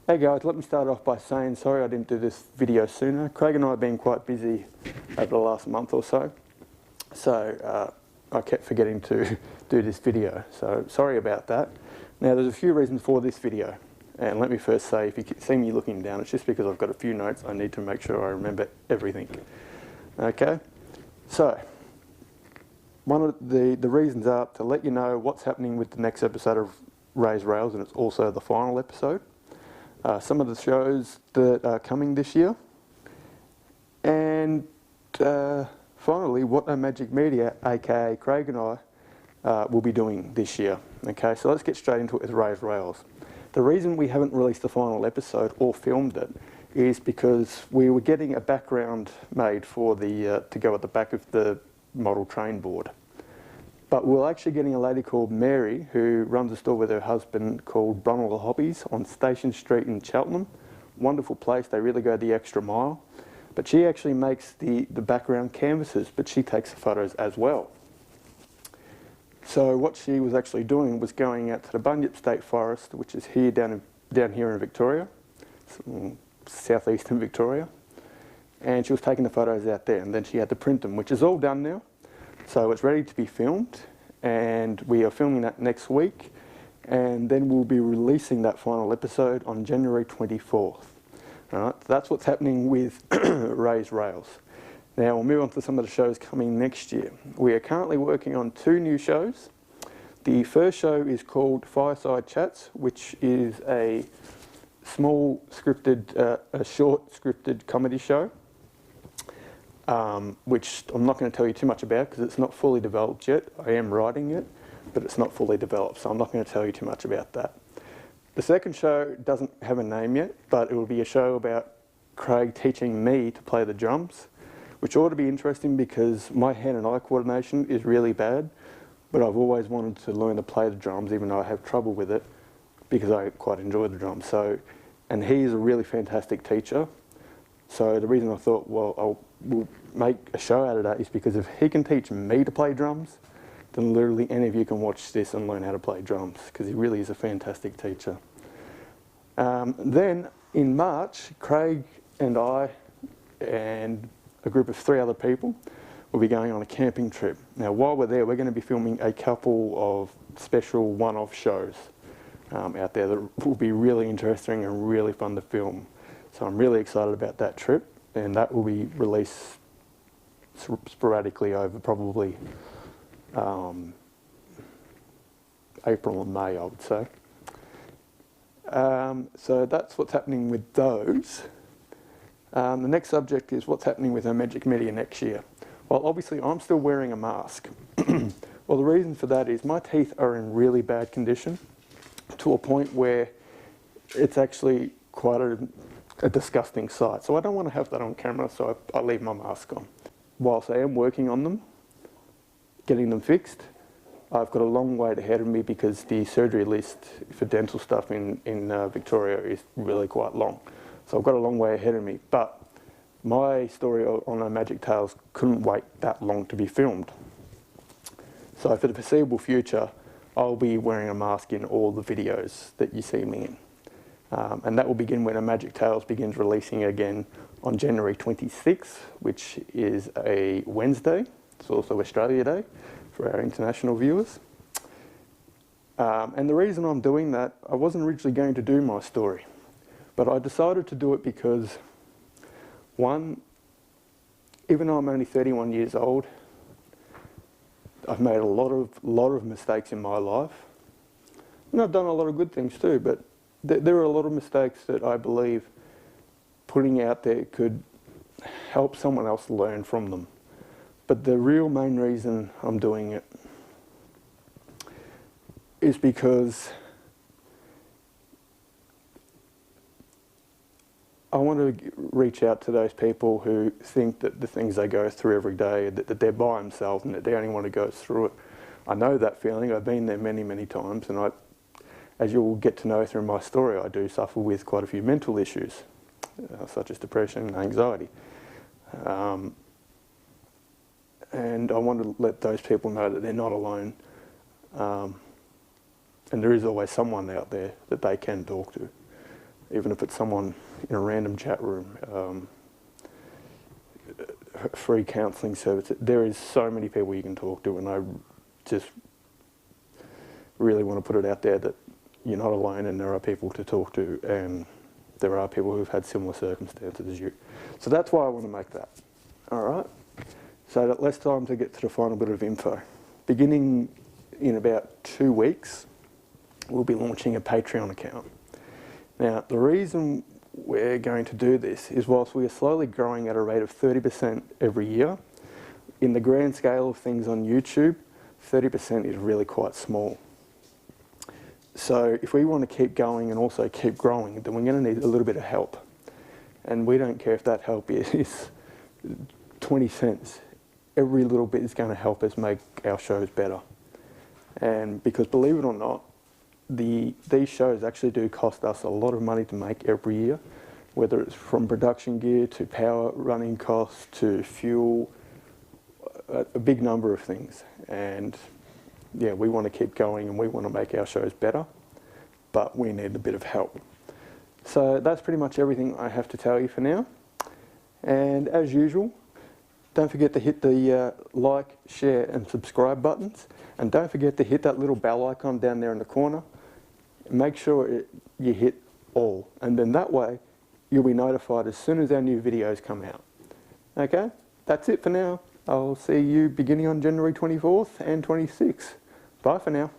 Hey guys, let me start off by saying sorry I didn't do this video sooner. Craig and I have been quite busy over the last month or so, I kept forgetting to do this video, so sorry about that. Now there's a few reasons for this video, and let me first say, if you see me looking down, it's just because I've got a few notes. I need to make sure I remember everything. Okay, so one of the reasons are to let you know what's happening with the next episode of Raise Rails, and it's also the final episode. Some of the shows that are coming this year, and finally what Omagic Media, aka Craig and I, will be doing this year. Okay, so let's get straight into it with Raise Rails. The reason we haven't released the final episode or filmed it is because we were getting a background made for the to go at the back of the model train board. But we're actually getting a lady called Mary who runs a store with her husband called Brunel Hobbies on Station Street in Cheltenham. Wonderful place, they really go the extra mile. But she actually makes the background canvases, but she takes the photos as well. So what she was actually doing was going out to the Bunyip State Forest, which is here down here in Victoria, southeastern Victoria. And she was taking the photos out there, and then she had to print them, which is all done now. So it's ready to be filmed, and we are filming that next week, and then we'll be releasing that final episode on January 24th. Alright, that's what's happening with Raise Rails. Now we'll move on to some of the shows coming next year. We are currently working on 2 new shows. The first show is called Fireside Chats, which is a small scripted, a short scripted comedy show. Which I'm not going to tell you too much about because it's not fully developed yet. I am writing it, but it's not fully developed, so I'm not going to tell you too much about that. The second show doesn't have a name yet, but it will be a show about Craig teaching me to play the drums, which ought to be interesting because my hand and eye coordination is really bad, but I've always wanted to learn to play the drums, even though I have trouble with it, because I quite enjoy the drums. So, and he's a really fantastic teacher. So the reason I thought, well, we'll make a show out of that is because if he can teach me to play drums, then literally any of you can watch this and learn how to play drums, because he really is a fantastic teacher. Then in March, Craig and I and a group of 3 other people will be going on a camping trip. Now while we're there, we're going to be filming a couple of special one-off shows out there that will be really interesting and really fun to film. So I'm really excited about that trip, and that will be released sporadically over probably April and May, I would say. So that's what's happening with those. The next subject is what's happening with Omagic Media next year. Well, obviously I'm still wearing a mask. Well, the reason for that is my teeth are in really bad condition to a point where it's actually quite a disgusting sight. So I don't want to have that on camera, so I leave my mask on. Whilst I am working on them, getting them fixed, I've got a long wait ahead of me because the surgery list for dental stuff in Victoria is really quite long. So I've got a long way ahead of me, but my story on Omagic Tales couldn't wait that long to be filmed. So for the foreseeable future, I'll be wearing a mask in all the videos that you see me in. And that will begin when Omagic Tales begins releasing again on January 26th, which is a Wednesday. It's also Australia Day for our international viewers. And the reason I'm doing that, I wasn't originally going to do my story, but I decided to do it because, one, even though I'm only 31 years old, I've made a lot of mistakes in my life. And I've done a lot of good things too, but there are a lot of mistakes that I believe putting out there could help someone else learn from them. But the real main reason I'm doing it is because I want to reach out to those people who think that the things they go through every day, that they're by themselves and that they only want to go through it. I know that feeling. I've been there many, many times, and as you'll get to know through my story, I do suffer with quite a few mental issues, such as depression and anxiety. And I want to let those people know that they're not alone. And there is always someone out there that they can talk to. even if it's someone in a random chat room, free counselling service. There is so many people you can talk to, and I just really want to put it out there that you're not alone, and there are people to talk to, and there are people who've had similar circumstances as you. So that's why I want to make that. All right? So that less time to get to the final bit of info. Beginning in about 2 weeks, we'll be launching a Patreon account. Now, the reason we're going to do this is whilst we are slowly growing at a rate of 30% every year, in the grand scale of things on YouTube, 30% is really quite small. So if we want to keep going and also keep growing, then we're going to need a little bit of help. And we don't care if that help is 20 cents. Every little bit is going to help us make our shows better. And because believe it or not, these shows actually do cost us a lot of money to make every year, whether it's from production gear to power running costs to fuel, a big number of things. And yeah, we want to keep going and we want to make our shows better, but we need a bit of help. So that's pretty much everything I have to tell you for now. And as usual, don't forget to hit the like, share and subscribe buttons. And don't forget to hit that little bell icon down there in the corner. Make sure you hit all. And then that way, you'll be notified as soon as our new videos come out. Okay? That's it for now. I'll see you beginning on January 24th and 26th. Bye for now.